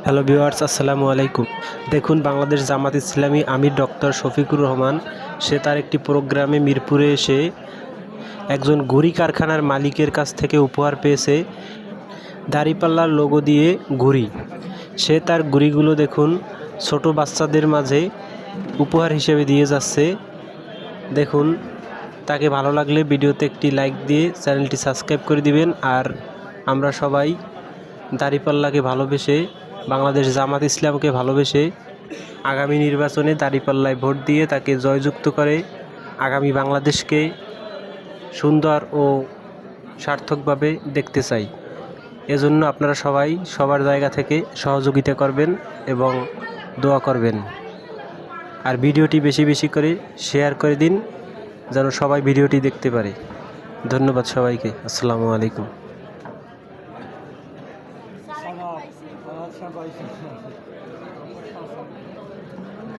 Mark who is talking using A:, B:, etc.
A: Hello viewers, আসসালামু আলাইকুম। দেখুন, বাংলাদেশ জামাত ইসলামী আমির ডক্টর শফিকুর রহমান সে তার একটি প্রোগ্রামে মিরপুরে এসে একজন ঘুড়ি কারখানার মালিকের কাছ থেকে উপহার পেয়েছে দাঁড়িপাল্লার লোগো দিয়ে ঘুড়ি। সে তার ঘুড়িগুলো দেখুন ছোট বাচ্চাদের মাঝে উপহার হিসেবে দিয়ে যাচ্ছে। দেখুন, তাকে ভালো লাগলে ভিডিওতে একটি লাইক দিয়ে চ্যানেলটি সাবস্ক্রাইব করে দিবেন। আর আমরা সবাই দাঁড়িপাল্লাকে ভালোবেসে, বাংলাদেশ জামাত ইসলামকে ভালোবেসে আগামী নির্বাচনে দাঁড়িপাল্লায় ভোট দিয়ে তাকে জয়যুক্ত করে আগামী বাংলাদেশকে সুন্দর ও সার্থকভাবে দেখতে চাই। এজন্য আপনারা সবাই সবার জায়গা থেকে সহযোগিতা করবেন এবং দোয়া করবেন। আর ভিডিওটি বেশি বেশি করে শেয়ার করে দিন যেন সবাই ভিডিওটি দেখতে পারে। ধন্যবাদ সবাইকে। আসসালামু আলাইকুম।
B: সবাই